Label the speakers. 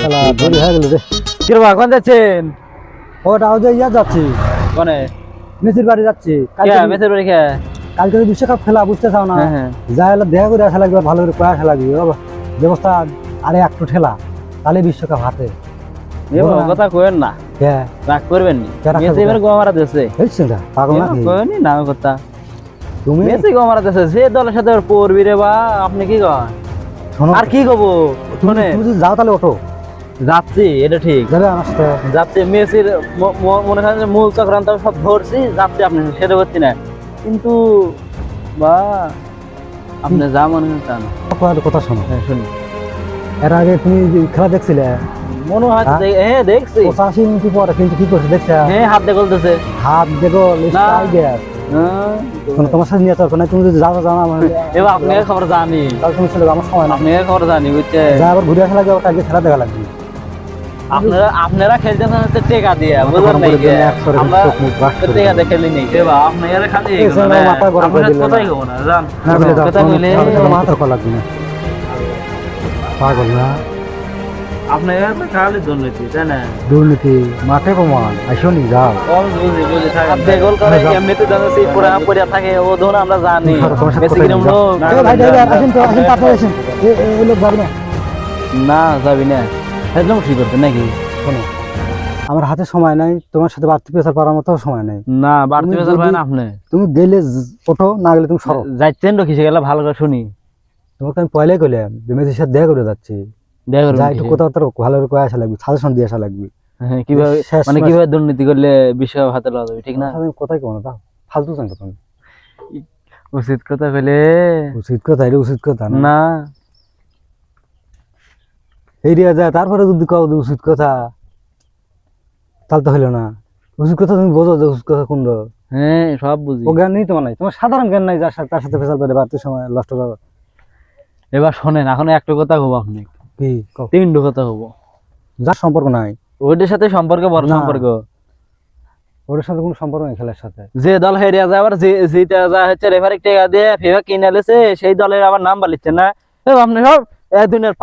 Speaker 1: শালা দেরি হয়ে গেল রে।
Speaker 2: কিরবা কোন যাচ্ছেন?
Speaker 1: ওটা ওদের ইয়া যাচ্ছি,
Speaker 2: কোনে?
Speaker 1: মেসির বাড়ি যাচ্ছি।
Speaker 2: কে মেসের বাড়ি কে?
Speaker 1: কালকে তো বিশ্বকাপ খেলা বুঝতে চাও না?
Speaker 2: হ্যাঁ হ্যাঁ।
Speaker 1: যা এলো দেখা করে আসা লাগবে, ভালো করে কয়ে আসা লাগবে। বাবা, ব্যবস্থা আরে একটু ঠেলা, তাহলে বিশ্বকাপ হাতে।
Speaker 2: এ বাবা কথা কইেন না,
Speaker 1: হ্যাঁ,
Speaker 2: রাগ করবেন নি।
Speaker 1: কে রাগ
Speaker 2: মেসি
Speaker 1: করবে?
Speaker 2: এবার গোয়া মারা দিয়েছে।
Speaker 1: বুঝছেন না পাগল নাকি
Speaker 2: কইেন নি না কথা।
Speaker 1: তুমি?
Speaker 2: মেসি গোয়া মারা দিয়েছে, যে দলের সাথে ওর পড়বি রে বা, আপনি কি কন?
Speaker 1: শোনো,
Speaker 2: আর কি কব?
Speaker 1: তুমি
Speaker 2: শুনে
Speaker 1: তুমি যদি যাও তাহলে ওঠো,
Speaker 2: যাচ্ছি, এটা ঠিক।
Speaker 1: যাবে আমার সাথে।
Speaker 2: যাচ্ছি মেসির মনে করেন যে মূল চক্রান্ত সব ধরছি, যাচ্ছি আপনি সেটা করছি না। কিন্তু বা আপনি যা মনে হয় তা না।
Speaker 1: কথা শোনো,
Speaker 2: হ্যাঁ শুনি।
Speaker 1: এর আগে তুমি যে খেলা দেখছিলে,
Speaker 2: মনে হয়
Speaker 1: হ্যাঁ?
Speaker 2: হ্যাঁ দেখছি।
Speaker 1: 85 মিনিট পরে কিন্তু কি করছে দেখছে?
Speaker 2: হ্যাঁ হাত দিয়ে বলতেছে।
Speaker 1: হাত দেখো,
Speaker 2: না।
Speaker 1: তোমার সাথে নিয়ে চলবে না। তুমি যদি যাও যাও আমার,
Speaker 2: এবার আপনি খবর জানি,
Speaker 1: তাহলে তুমি চলে যাও, আমার সময় না।
Speaker 2: আপনি খবর জানি বুঝছে।
Speaker 1: যা আবার ঘুরে আসা লাগবে, আবার কালকে খেলা দেখা লাগবে।
Speaker 2: আপনারা খেলতেন হচ্ছে টেকা দিয়ে, বুঝলেন নাই? আমরা টেকা দিয়ে খেলি নেই। এবার আপনারা খালি
Speaker 1: মাথা গরম করে দিলে
Speaker 2: কোথায় গো না জান
Speaker 1: না বলে দাও,
Speaker 2: কথা বলে
Speaker 1: মাথা কল লাগবে না, পাগল না।
Speaker 2: আপনারা তো খালি দুর্নীতি তাই না?
Speaker 1: দুর্নীতি মাঠে প্রমাণ, আসনি যাও।
Speaker 2: গোল করে এমনিতে জানাচ্ছি পুরা পড়ে থাকে, ও ধরুন আমরা জানি
Speaker 1: তোমার সাথে
Speaker 2: বেশি
Speaker 1: কোথায়
Speaker 2: কিরম
Speaker 1: যাও?
Speaker 2: লোক।
Speaker 1: এ ভাই ড্রাইভার আসেন তো, আসেন তাড়াতাড়ি আসেন। এই লোক যাবে না।
Speaker 2: না যাবি না, একদম ঠিক করতে নাকি?
Speaker 1: শোনো, আমার হাতে সময় নাই, তোমার সাথে বাড়তি প্রেসার পাওয়ার মতো সময় নাই।
Speaker 2: না বাড়তি
Speaker 1: তুমি
Speaker 2: বেজার
Speaker 1: যদি-
Speaker 2: পায় না আপনি।
Speaker 1: তুমি গেলে ওঠো, না গেলে তুমি সরো।
Speaker 2: যাইতেন তো কিসে গেলে ভালো করে শুনি।
Speaker 1: তোমাকে আমি পয়লাই কইলাম যে মেসির সাথে দেখা করে যাচ্ছি,
Speaker 2: দেখা
Speaker 1: যা
Speaker 2: করবেন
Speaker 1: একটু
Speaker 2: কিসে?
Speaker 1: কোথাও তোর ভালো করে কয়ে আসা লাগবে, সাজেশন দিয়ে আসা লাগবে।
Speaker 2: হ্যাঁ, কিভাবে
Speaker 1: শেষ
Speaker 2: মানে
Speaker 1: মাস-
Speaker 2: কিভাবে দুর্নীতি করলে বিশ্বকাপ হাতে লওয়া যাবে, ঠিক না?
Speaker 1: তোমার সাথে আমি কোথায় কেমন দাও, ফালতু চান তুমি।
Speaker 2: উচিত কথা কইলে
Speaker 1: উচিত কথা, এটা উচিত কথা না।
Speaker 2: না।
Speaker 1: এই দিয়া যায়, তারপরে যদি কও যে উচিত কথা, তাহলে তো হইলো না। উচিত কথা তুমি বোঝো যে উচিত কথা কোনটা।
Speaker 2: হ্যাঁ সব বুঝি।
Speaker 1: ও জ্ঞান নেই তোমার, নাই তোমার সাধারণ জ্ঞান নাই, যার সাথে তার সাথে ফেসাল করে বাড়তি সময় নষ্ট করো।
Speaker 2: এবার শোনেন, এখন একটা কথা হবো আপনি,
Speaker 1: কি কও?
Speaker 2: তিনটে কথা হবো।
Speaker 1: যার সম্পর্ক নাই,
Speaker 2: ওইটার সাথে সম্পর্ক বড়
Speaker 1: না।
Speaker 2: সম্পর্ক।
Speaker 1: ওর সাথে কোনো সম্পর্ক নেই খেলার সাথে।
Speaker 2: যে দল হেরিয়া যায় আবার যেটা যা হচ্ছে রেফারি টেকা দিয়ে ফিফা কিনে লেছে, সেই দলের আবার নাম বলিচ্ছে না। আপনি সব দুনিয়ার